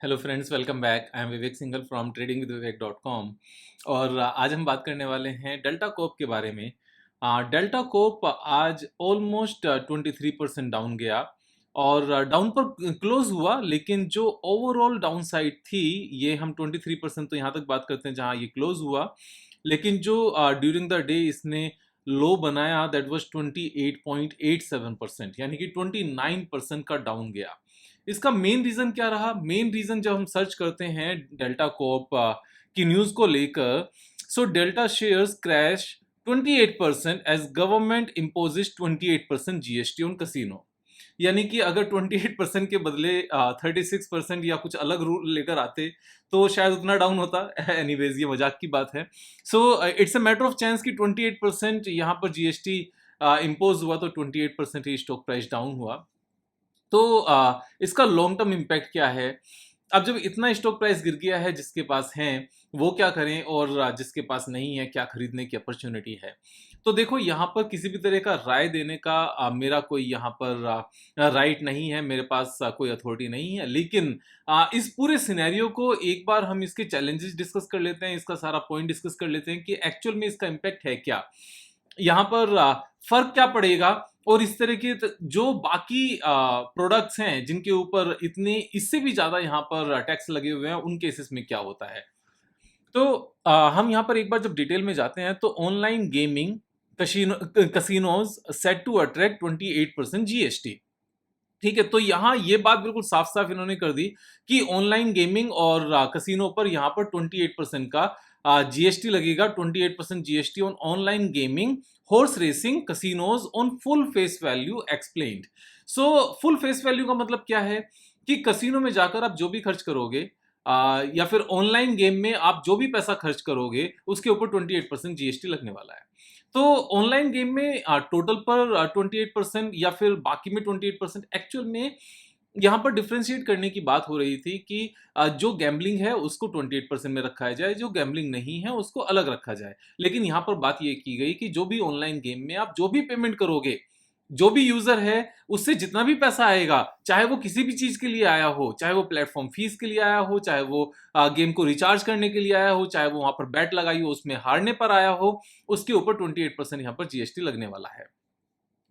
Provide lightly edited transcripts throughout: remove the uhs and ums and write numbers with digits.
Hello friends, welcome back. I am Vivek Singhal from tradingwithvivek.com। और आज हम बात करने वाले हैं डेल्टा कोप के बारे में। डेल्टा कोप आज ऑलमोस्ट 23% डाउन गया और डाउन पर क्लोज हुआ, लेकिन जो ओवरऑल डाउन साइड थी ये हम 23% तो यहाँ तक बात करते हैं जहाँ ये क्लोज हुआ। लेकिन जो ड्यूरिंग द डे इसने लो बनाया दैट वाज 28.87%, यानी कि 29% का डाउन गया। इसका मेन रीजन क्या रहा? मेन रीजन जब हम सर्च करते हैं डेल्टा कोप की न्यूज को लेकर, so Delta shares crash 28% as government imposes 28% GST on casino. यानी कि अगर 28% के बदले 36% या कुछ अलग रूल लेकर आते तो शायद उतना डाउन होता। एनीवेज, ये मजाक की बात है। So it's a matter of chance कि 28% यहाँ पर जीएसटी इम्पोज हुआ तो 28% ही स्टॉक प्राइस डाउन हुआ। तो इसका लॉन्ग टर्म इम्पैक्ट क्या है? अब जब इतना स्टॉक प्राइस गिर गया है, जिसके पास है वो क्या करें और जिसके पास नहीं है क्या खरीदने की अपॉर्चुनिटी है? तो देखो, यहाँ पर किसी भी तरह का राय देने का मेरा कोई यहाँ पर राइट नहीं है, मेरे पास कोई अथॉरिटी नहीं है। लेकिन इस पूरे सिनेरियो को एक बार हम इसके चैलेंजेस डिस्कस कर लेते हैं, इसका सारा पॉइंट डिस्कस कर लेते हैं कि एक्चुअल में इसका इम्पैक्ट है क्या, यहाँ पर फर्क क्या पड़ेगा, और इस तरह के जो बाकी प्रोडक्ट्स हैं जिनके ऊपर इतने इससे भी ज्यादा यहाँ पर टैक्स लगे हुए हैं उन केसेस में क्या होता है। तो हम यहाँ पर एक बार जब डिटेल में जाते हैं तो online gaming casinos set to attract 28% GST. ठीक है, तो यहाँ ये बात बिल्कुल साफ साफ इन्होंने कर दी कि ऑनलाइन गेमिंग और कसिनो पर यहाँ पर 28% का जीएसटी लगेगा। 28% GST on online gaming, horse racing, casinos on full face value explained. So full face value का मतलब क्या है कि कसिनो में जाकर आप जो भी खर्च करोगे या फिर ऑनलाइन गेम में आप जो भी पैसा खर्च करोगे उसके ऊपर 28% जीएसटी लगने वाला है। तो ऑनलाइन गेम में टोटल पर 28% या फिर बाकी में 28%, एक्चुअल में यहाँ पर डिफ्रेंशिएट करने की बात हो रही थी कि जो गैम्बलिंग है उसको 28% में रखा जाए, जो गैम्बलिंग नहीं है उसको अलग रखा जाए। लेकिन यहाँ पर बात ये की गई कि जो भी ऑनलाइन गेम में आप जो भी पेमेंट करोगे, जो भी यूजर है उससे जितना भी पैसा आएगा, चाहे वो किसी भी चीज के लिए आया हो, चाहे वो प्लेटफॉर्म फीस के लिए आया हो, चाहे वो गेम को रिचार्ज करने के लिए आया हो, चाहे वो वहां पर बैट लगाई हो उसमें हारने पर आया हो, उसके ऊपर 28% यहाँ पर जीएसटी लगने वाला है।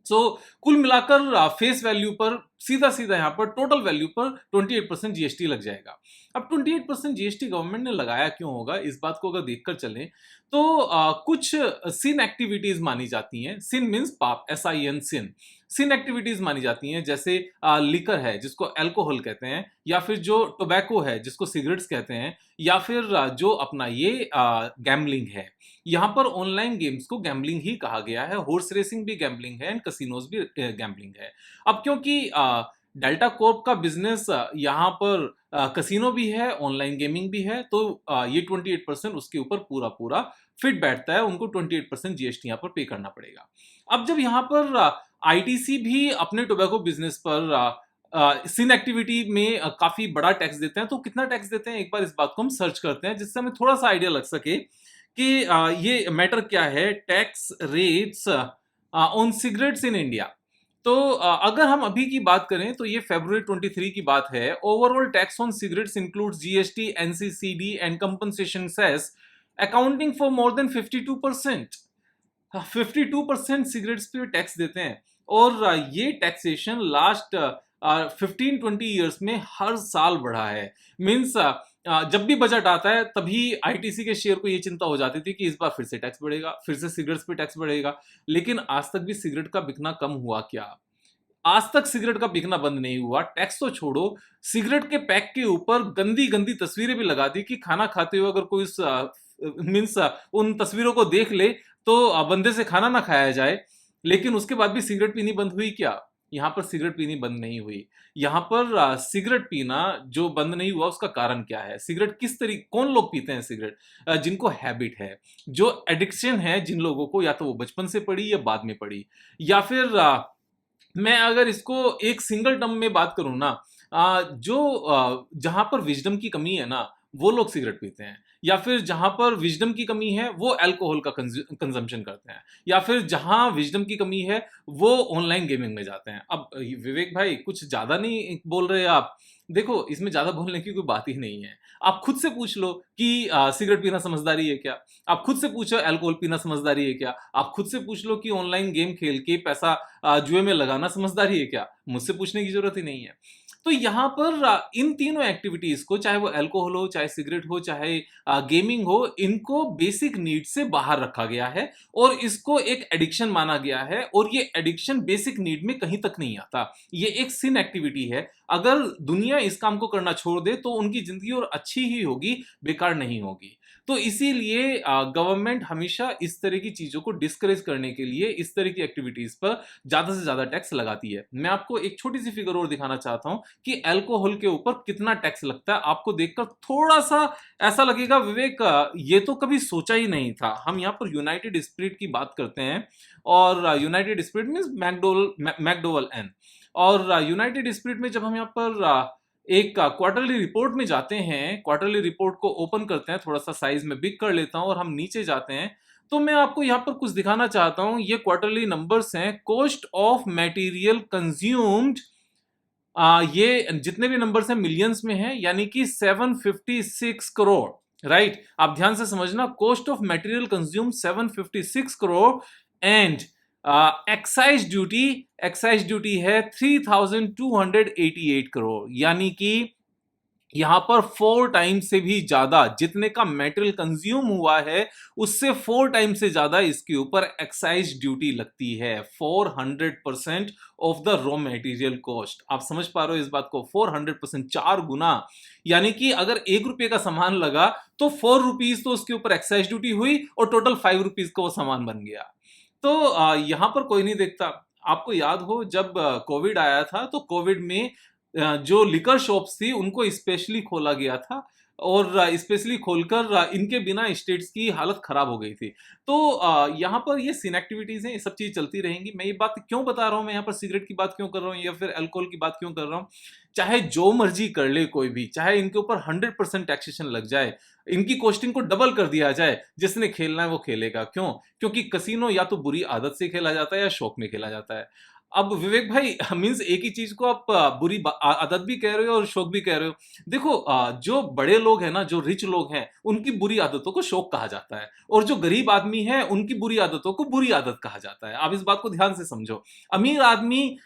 सो कुल मिलाकर फेस वैल्यू पर सीधा सीधा यहाँ पर टोटल वैल्यू पर 28% जीएसटी लग जाएगा। अब 28% जीएसटी गवर्नमेंट ने लगाया क्यों होगा, इस बात को अगर देखकर चलें तो कुछ सिन एक्टिविटीज मानी जाती हैं। सिन मीन्स पाप, SIN, सिन। सिन एक्टिविटीज मानी जाती हैं, जैसे लिकर है जिसको अल्कोहल कहते हैं, या फिर जो टोबैको है जिसको सिगरेट्स कहते हैं, या फिर जो अपना ये गैम्बलिंग है। यहाँ पर ऑनलाइन गेम्स को गैम्बलिंग ही कहा गया है, हॉर्स रेसिंग भी गैम्बलिंग है एंड कसिनोज भी गैम्बलिंग है। अब क्योंकि डेल्टा कॉर्प का बिजनेस यहाँ पर कसिनो भी है, ऑनलाइन गेमिंग भी है, तो ये 28% उसके ऊपर पूरा पूरा फिट बैठता है, उनको 28% जीएसटी यहाँ पर पे करना पड़ेगा। अब जब यहाँ पर आईटीसी भी अपने टोबैको बिजनेस पर सिन एक्टिविटी में काफी बड़ा टैक्स देते हैं, तो कितना टैक्स देते हैं एक बार इस बात को हम सर्च करते हैं, जिससे हमें थोड़ा सा आइडिया लग सके कि ये मैटर क्या है। Tax rates on cigarettes in India. तो अगर हम अभी की बात करें तो ये February 23 की बात है। Overall tax on cigarettes includes GST, NCCD and compensation cess accounting for more than 52%। 52% cigarettes पे टैक्स देते हैं, और ये टैक्सेशन लास्ट 15-20 ईयर्स में हर साल बढ़ा है। मीन्स जब भी बजट आता है तभी आईटीसी के शेयर को ये चिंता हो जाती थी कि इस बार फिर से टैक्स बढ़ेगा, फिर से सिगरेट्स पे टैक्स बढ़ेगा। लेकिन आज तक भी सिगरेट का बिकना कम हुआ क्या? आज तक सिगरेट का बिकना बंद नहीं हुआ। टैक्स तो छोड़ो, सिगरेट के पैक के ऊपर गंदी गंदी तस्वीरें भी लगा दी कि खाना खाते हुए अगर कोई मीन्स उन तस्वीरों को देख ले तो बंदे से खाना ना खाया जाए। लेकिन उसके बाद भी सिगरेट पीनी बंद हुई क्या? यहाँ पर सिगरेट पीनी बंद नहीं हुई। यहाँ पर सिगरेट पीना जो बंद नहीं हुआ उसका कारण क्या है? सिगरेट किस तरीके, कौन लोग पीते हैं सिगरेट? जिनको हैबिट है, जो एडिक्शन है जिन लोगों को, या तो वो बचपन से पड़ी या बाद में पड़ी, या फिर मैं अगर इसको एक सिंगल टर्म में बात करूं ना, जो जहां पर विजडम की कमी है ना वो लोग सिगरेट पीते हैं, या फिर जहां पर विजडम की कमी है वो अल्कोहल का कंजम्पशन करते हैं, या फिर जहां विजडम की कमी है वो ऑनलाइन गेमिंग में जाते हैं। अब विवेक भाई कुछ ज्यादा नहीं बोल रहे आप? देखो, इसमें ज़्यादा बोलने की कोई बात ही नहीं है। आप खुद से पूछ लो कि सिगरेट पीना समझदारी है क्या? आप खुद से पूछो अल्कोहल पीना समझदारी है क्या? आप खुद से पूछ लो कि ऑनलाइन गेम खेल के पैसा जुए में लगाना समझदारी है क्या? मुझसे पूछने की ज़रूरत ही नहीं है। तो यहाँ पर इन तीनों एक्टिविटीज़ को, चाहे वो अल्कोहल हो, चाहे सिगरेट हो, चाहे गेमिंग हो, इनको बेसिक नीड से बाहर रखा गया है और इसको एक एडिक्शन माना गया है और ये एडिक्शन बेसिक नीड में कहीं तक नहीं आता। ये एक सिन एक्टिविटी है। अगर दुनिया इस काम को करना छोड़ दे तो उनकी जिंदगी और अच्छी ही होगी, बेकार नहीं होगी। तो इसीलिए गवर्नमेंट हमेशा इस तरह की चीजों को डिस्करेज करने के लिए इस तरह की एक्टिविटीज पर ज्यादा से ज्यादा टैक्स लगाती है। मैं आपको एक छोटी सी फिगर और दिखाना चाहता हूं कि अल्कोहल के ऊपर कितना टैक्स लगता है। आपको देखकर थोड़ा सा ऐसा लगेगा, विवेक ये तो कभी सोचा ही नहीं था। हम यहाँ पर यूनाइटेड स्पिरिट की बात करते हैं और यूनाइटेड स्पिरिट मीन्स मैकडोवल एन। और यूनाइटेड स्पिरिट में जब हम यहाँ पर एक क्वार्टरली रिपोर्ट में जाते हैं, क्वार्टरली रिपोर्ट को ओपन करते हैं, थोड़ा सा साइज में बिग कर लेता हूं और हम नीचे जाते हैं, तो मैं आपको यहाँ पर कुछ दिखाना चाहता हूं। ये क्वार्टरली नंबर्स हैं, कॉस्ट ऑफ मटेरियल कंज्यूम्ड। ये जितने भी नंबर्स हैं मिलियंस में हैं, यानी कि 756 करोड़। राइट, आप ध्यान से समझना, cost of material consume 756 crore and excise duty है 3288 करोड़, यानी कि यहां पर 4 टाइम से भी ज्यादा जितने का मेटेरियल कंज्यूम हुआ है उससे 4 टाइम से ज्यादा इसके ऊपर एक्साइज ड्यूटी लगती है। 400% of the raw material cost. आप समझ पा रहे हो इस बात को? 400%, 4 गुना। यानी कि अगर 1 रुपए का सामान लगा तो 4 रुपीज तो उसके ऊपर एक्साइज ड्यूटी हुई और टोटल 5 रुपीज का वो सामान बन गया। तो यहां पर कोई नहीं देखता। आपको याद हो जब कोविड आया था तो कोविड में जो लिकर शॉप्स थी उनको स्पेशली खोला गया था और स्पेशली खोलकर इनके बिना स्टेट्स की हालत खराब हो गई थी। तो यहाँ पर ये सीन एक्टिविटीज हैं, ये सब चीज चलती रहेंगी। मैं ये बात क्यों बता रहा हूँ, मैं यहाँ पर सिगरेट की बात क्यों कर रहा हूँ या फिर अल्कोहल की बात क्यों कर रहा हूँ? चाहे जो मर्जी कर ले कोई भी, चाहे इनके ऊपर 100% टैक्सेशन लग जाए, इनकी कॉस्टिंग को डबल कर दिया जाए, जिसने खेलना है वो खेलेगा। क्यों? क्योंकि कसिनो या तो बुरी आदत से खेला जाता है या शौक में खेला जाता है। अब विवेक भाई मीन्स एक ही चीज को आप बुरी आदत भी कह रहे हो और शौक भी कह रहे हो। देखो, जो बड़े लोग हैं ना, जो रिच लोग हैं, उनकी बुरी आदतों को शौक कहा जाता है और जो गरीब आदमी है उनकी बुरी आदतों को बुरी आदत कहा जाता है। आप इस बात को ध्यान से समझो। अमीर आदमी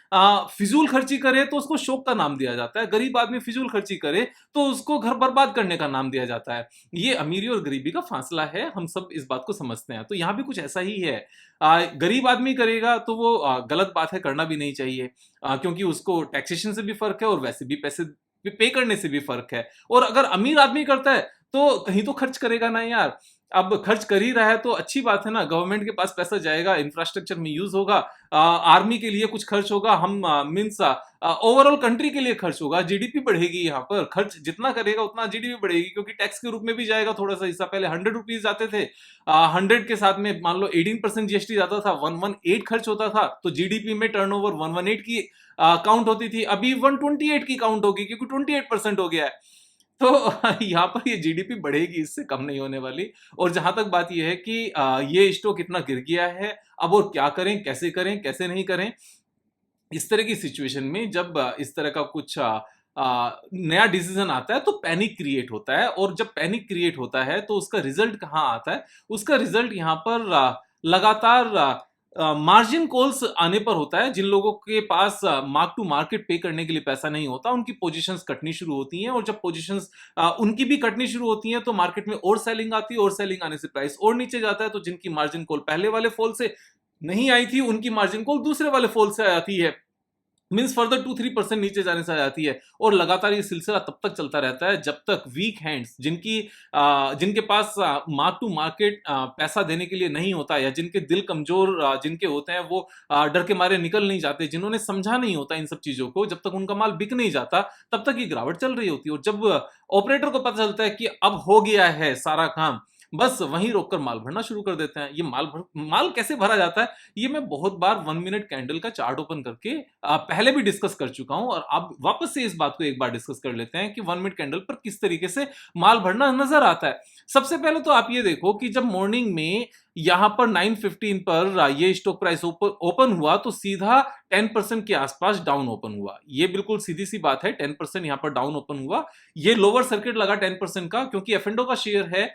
फिजूल खर्ची करे तो उसको शौक का नाम दिया जाता है, गरीब आदमी फिजूल खर्ची करे तो उसको घर बर्बाद करने का नाम दिया जाता है। ये अमीरी और गरीबी का फासला है, हम सब इस बात को समझते हैं। तो यहाँ भी कुछ ऐसा ही है। गरीब आदमी करेगा तो वो गलत बात है, करना भी नहीं चाहिए, क्योंकि उसको टैक्सेशन से भी फर्क है और वैसे भी पैसे पे करने से भी फर्क है। और अगर अमीर आदमी करता है तो कहीं तो खर्च करेगा ना यार। अब खर्च कर ही रहा है तो अच्छी बात है ना, गवर्नमेंट के पास पैसा जाएगा, इंफ्रास्ट्रक्चर में यूज होगा, आर्मी के लिए कुछ खर्च होगा, हम मीन्स ओवरऑल कंट्री के लिए खर्च होगा, जीडीपी बढ़ेगी। यहाँ पर खर्च जितना करेगा उतना जीडीपी बढ़ेगी, क्योंकि टैक्स के रूप में भी जाएगा थोड़ा सा हिस्सा। पहले 100 रुपीज जाते थे, 100 के साथ में मान लो 18% जीएसटी जाता था, 118 खर्च होता था, तो जीडीपी में टर्नओवर 118 की काउंट होती थी। अभी 128 की काउंट होगी क्योंकि 28% हो गया है। तो यहाँ पर ये जीडीपी बढ़ेगी, इससे कम नहीं होने वाली। और जहां तक बात यह है कि ये स्टॉक इतना गिर गया है, अब और क्या करें, कैसे नहीं करें। इस तरह की सिचुएशन में जब इस तरह का कुछ नया डिसीजन आता है तो पैनिक क्रिएट होता है, और जब पैनिक क्रिएट होता है तो उसका रिजल्ट कहाँ आता है? उसका रिजल्ट यहाँ पर लगातार मार्जिन कॉल्स आने पर होता है। जिन लोगों के पास मार्क टू मार्केट पे करने के लिए पैसा नहीं होता, उनकी पोजीशंस कटनी शुरू होती हैं, और जब पोजीशंस उनकी भी कटनी शुरू होती हैं तो मार्केट में और सेलिंग आती है, और सेलिंग आने से प्राइस और नीचे जाता है। तो जिनकी मार्जिन कॉल पहले वाले फॉल से नहीं आई थी, उनकी मार्जिन कॉल दूसरे वाले फॉल से आती है, मीन्स फर्दर 2-3% नीचे जाने से आ जाती है। और लगातार ये सिलसिला तब तक चलता रहता है जब तक वीक हैंड्स, जिनके पास मार्क टू मार्केट पैसा देने के लिए नहीं होता, या जिनके दिल कमजोर जिनके होते हैं, वो डर के मारे निकल नहीं जाते, जिन्होंने समझा नहीं होता इन सब चीजों को, जब तक उनका माल बिक नहीं जाता तब तक ये गिरावट चल रही होती है। और जब ऑपरेटर को पता चलता है कि अब हो गया है सारा काम, बस वहीं रोककर माल भरना शुरू कर देते हैं। ये माल कैसे भरा जाता है, ये मैं बहुत बार 1 मिनट कैंडल का चार्ट ओपन करके पहले भी डिस्कस कर चुका हूं, और अब वापस से इस बात को एक बार डिस्कस कर लेते हैं कि 1 मिनट कैंडल पर किस तरीके से माल भरना नजर आता है। सबसे पहले तो आप ये देखो कि जब मॉर्निंग में यहां पर 9:15 पर ये स्टॉक प्राइस ओपन हुआ तो सीधा 10% के आसपास डाउन ओपन हुआ। ये बिल्कुल सीधी सी बात है, 10% यहां पर डाउन ओपन हुआ। ये लोअर सर्किट लगा 10% का, क्योंकि एफ&ओ का शेयर है,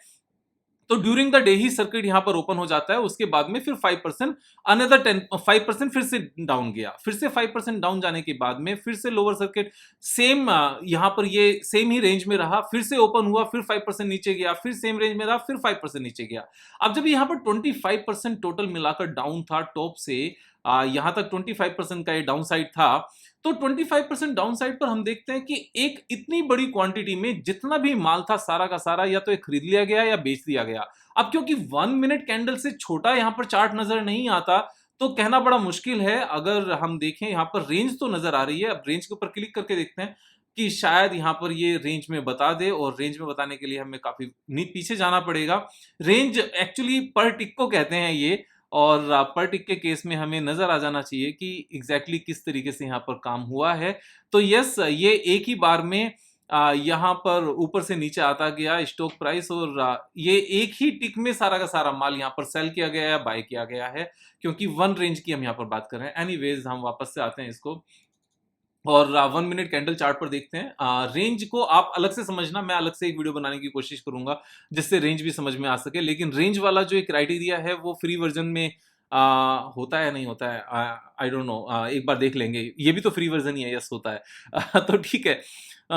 तो during the day he circuit यहां पर ओपन हो जाता है। उसके बाद में फिर 5% अनदर 5% फिर से डाउन गया, फिर से 5% डाउन जाने के बाद में फिर से लोअर सर्किट सेम यहां पर ये सेम ही रेंज में रहा, फिर से ओपन हुआ, फिर 5% नीचे गया, फिर सेम रेंज में रहा, फिर 5% नीचे गया। अब जब यहां पर 25% टोटल मिलाकर डाउन था टॉप से, यहां तक 25% का ये डाउन साइड था, तो 25% डाउन साइड पर हम देखते हैं कि एक इतनी बड़ी क्वांटिटी में जितना भी माल था सारा का सारा या तो ये खरीद लिया गया या बेच दिया गया। अब क्योंकि 1 मिनट कैंडल से छोटा यहां पर चार्ट नजर नहीं आता, तो कहना बड़ा मुश्किल है। अगर हम देखें यहां पर रेंज तो नजर आ रही है, अब रेंज के ऊपर क्लिक करके देखते हैं कि शायद यहां पर ये रेंज में बता दे, और रेंज में बताने के लिए हमें काफी पीछे जाना पड़ेगा। रेंज एक्चुअली पर टिक को कहते हैं ये, और पर टिक के केस में हमें नजर आ जाना चाहिए कि एग्जैक्टली किस तरीके से यहाँ पर काम हुआ है। तो यस, ये एक ही बार में यहाँ पर ऊपर से नीचे आता गया स्टॉक प्राइस, और ये एक ही टिक में सारा का सारा माल यहाँ पर सेल किया गया है, बाय किया गया है, क्योंकि 1 रेंज की हम यहाँ पर बात कर रहे हैं। एनीवेज, हम वापस से आते हैं इसको, और 1 मिनट कैंडल चार्ट पर देखते हैं। रेंज को आप अलग से समझना, मैं अलग से एक वीडियो बनाने की कोशिश करूंगा जिससे रेंज भी समझ में आ सके। लेकिन रेंज वाला जो एक क्राइटेरिया है वो फ्री वर्जन में होता है नहीं होता है, आई डोंट नो, एक बार देख लेंगे। ये भी तो फ्री वर्जन ही है, यस होता है। तो ठीक है।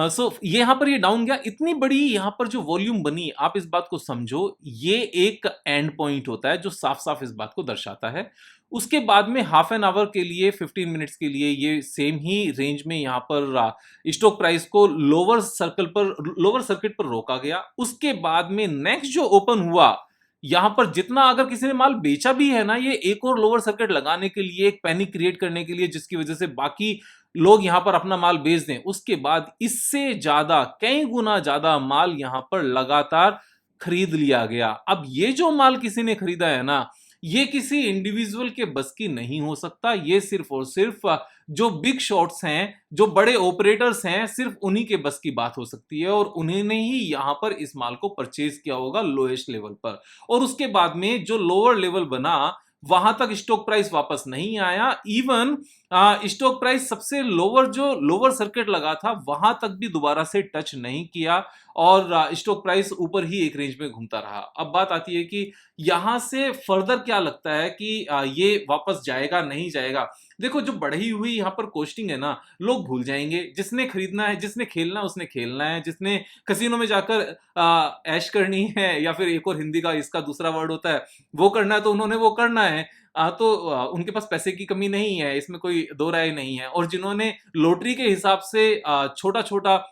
सो ये यहाँ पर ये डाउन गया, इतनी बड़ी यहाँ पर जो वॉल्यूम बनी, आप इस बात को समझो, ये एक एंड पॉइंट होता है जो साफ साफ इस बात को दर्शाता है। उसके बाद में हाफ एन आवर के लिए, 15 मिनट्स के लिए ये सेम ही रेंज में यहाँ पर स्टॉक प्राइस को लोअर सर्किट पर रोका गया। उसके बाद में नेक्स्ट जो ओपन हुआ, यहां पर जितना अगर किसी ने माल बेचा भी है ना, ये एक और लोअर सर्किट लगाने के लिए, एक पैनिक क्रिएट करने के लिए, जिसकी वजह से बाकी लोग यहां पर अपना माल बेच दें। उसके बाद इससे ज्यादा, कई गुना ज्यादा माल यहां पर लगातार खरीद लिया गया। अब ये जो माल किसी ने खरीदा है ना, ये किसी इंडिविजुअल के बस की नहीं हो सकता। ये सिर्फ और सिर्फ जो बिग शॉट्स हैं, जो बड़े ऑपरेटर्स हैं, सिर्फ उन्हीं के बस की बात हो सकती है, और उन्होंने ही यहां पर इस माल को परचेज किया होगा लोएस्ट लेवल पर। और उसके बाद में जो लोअर लेवल बना, वहां तक स्टॉक प्राइस वापस नहीं आया। इवन स्टॉक प्राइस सबसे लोअर जो लोअर सर्किट लगा था, वहां तक भी दोबारा से टच नहीं किया, और स्टॉक प्राइस ऊपर ही एक रेंज में घूमता रहा। अब बात आती है कि यहां से फर्दर क्या लगता है कि ये वापस जाएगा नहीं जाएगा। देखो, जो बढ़ी हुई यहाँ पर कोस्टिंग है ना, लोग भूल जाएंगे। जिसने खरीदना है, जिसने खेलना है, उसने खेलना है। जिसने कसिनो में जाकर ऐश करनी है, या फिर एक और हिंदी का इसका दूसरा वर्ड होता है, वो करना है, तो उन्होंने वो करना है। तो उनके पास पैसे की कमी नहीं है, इसमें कोई दो राय नहीं है। और जिन्होंने लॉटरी के हिसाब से छोटा छोटा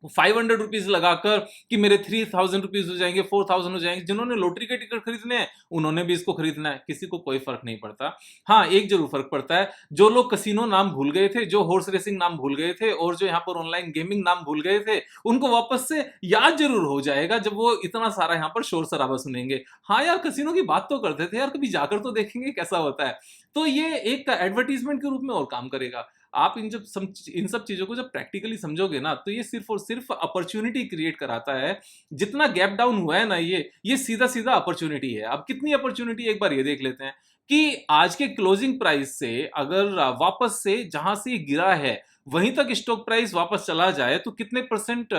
500 रुपीज लगाकर कि मेरे 3000 रुपीज हो जाएंगे, 4000 हो जाएंगे, जिन्होंने लॉटरी के टिकट खरीदने हैं, उन्होंने भी इसको खरीदना है। किसी को कोई फर्क नहीं पड़ता। हाँ, एक जरूर फर्क पड़ता है, जो लोग कसिनो नाम भूल गए थे, जो हॉर्स रेसिंग नाम भूल गए थे, और जो यहाँ पर ऑनलाइन गेमिंग नाम भूल गए थे, उनको वापस से याद जरूर हो जाएगा जब वो इतना सारा यहाँ पर शोर शराबा सुनेंगे। हाँ यार, कसिनो की बात तो करते थे यार, कभी जाकर तो देखेंगे कैसा होता है। तो ये एक एडवर्टीजमेंट के रूप में और काम करेगा। आप इन सब चीजों को जब प्रैक्टिकली समझोगे ना, तो ये सिर्फ और सिर्फ अपॉर्चुनिटी क्रिएट कराता है। जितना गैप डाउन हुआ है ना, ये सीधा सीधा अपॉर्चुनिटी है। अब कितनी अपॉर्चुनिटी, एक बार ये देख लेते हैं कि आज के क्लोजिंग प्राइस से अगर वापस से जहां से ये गिरा है वहीं तक स्टॉक प्राइस वापस चला जाए, तो कितने परसेंट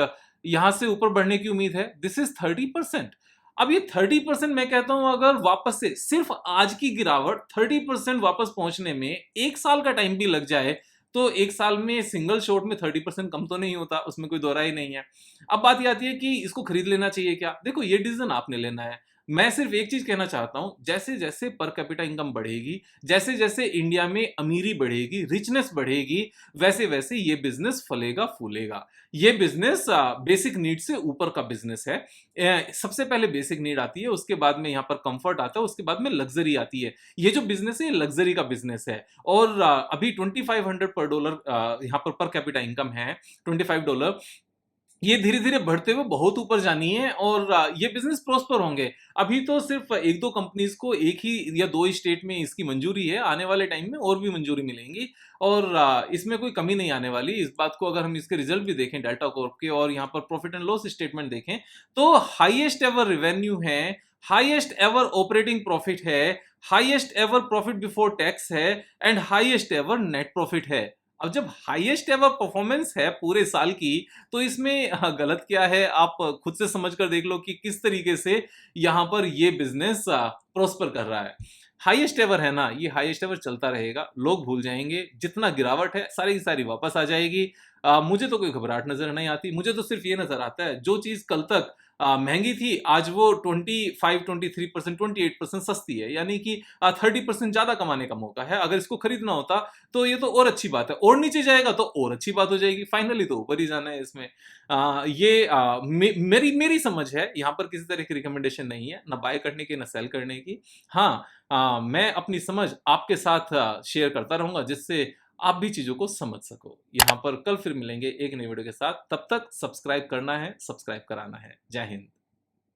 यहां से ऊपर बढ़ने की उम्मीद है? This is 30%। अब ये 30%, मैं कहता हूं, अगर वापस से सिर्फ आज की गिरावट 30% वापस पहुंचने में 1 साल का टाइम भी लग जाए, तो 1 साल में सिंगल शॉट में 30% कम तो नहीं होता, उसमें कोई दो राय नहीं है। अब बात ये आती है कि इसको खरीद लेना चाहिए क्या? देखो, ये डिसीजन आपने लेना है। मैं सिर्फ एक चीज कहना चाहता हूं, जैसे जैसे पर कैपिटा इनकम बढ़ेगी, जैसे जैसे इंडिया में अमीरी बढ़ेगी, रिचनेस बढ़ेगी, वैसे वैसे ये बिजनेस फलेगा फूलेगा। ये बिजनेस बेसिक नीड से ऊपर का बिजनेस है। सबसे पहले बेसिक नीड आती है, उसके बाद में यहाँ पर कंफर्ट आता है, उसके बाद में लग्जरी आती है। ये जो बिजनेस है, लग्जरी का बिजनेस है। और अभी $2500 पर डॉलर यहाँ पर कैपिटा इनकम है, $25। ये धीरे-धीरे बढ़ते हुए बहुत ऊपर जानी है और ये बिज़नेस प्रॉस्पर होंगे। अभी तो सिर्फ़ 1-2 कंपनीज़ को 1 ही या 2 ही स्टेट में इसकी मंजूरी है, आने वाले टाइम में और भी मंजूरी मिलेंगी और इसमें कोई कमी नहीं आने वाली। इस बात को अगर हम इसके रिज़ल्ट भी देखें डेल्टा कॉर्प के और यहाँ पर प्रॉफ़िट एंड लॉस स्टेटमेंट देखें, तो हाईएस्ट एवर रेवेन्यू है, हाईएस्ट एवर ऑपरेटिंग प्रॉफ़िट है, highest ever profit before tax है and highest ever net profit है। अब जब हाईएस्ट एवर परफॉर्मेंस है पूरे साल की, तो इसमें गलत क्या है? आप खुद से समझ कर देख लो कि किस तरीके से यहाँ पर ये बिज़नेस प्रॉस्पर कर रहा है। हाईएस्ट एवर है ना, ये हाईएस्ट एवर चलता रहेगा, लोग भूल जाएँगे, जितना गिरावट है सारी की सारी वापस आ जाएगी। मुझे तो कोई घबराहट नज़र नहीं आती, मुझे तो सिर्फ़ ये नज़र आता है, जो चीज़ कल तक महँगी थी, आज वो 25-23%, 28% सस्ती है, यानी कि 30% ज़्यादा कमाने का मौका है। अगर इसको खरीदना होता, तो ये तो और अच्छी बात है, और नीचे जाएगा तो और अच्छी बात हो जाएगी, फाइनली तो ऊपर ही जाना है इसमें। ये मेरी मेरी समझ है, यहाँ पर किसी तरह की रिकमेंडेशन नहीं है, ना बाय करने की, ना सेल करने की। हाँ, मैं अपनी समझ आपके साथ शेयर करता रहूँगा, जिससे आप भी चीज़ों को समझ सको। यहाँ पर कल फिर मिलेंगे एक नई वीडियो के साथ, तब तक सब्सक्राइब करना है, सब्सक्राइब कराना है। जय हिंद।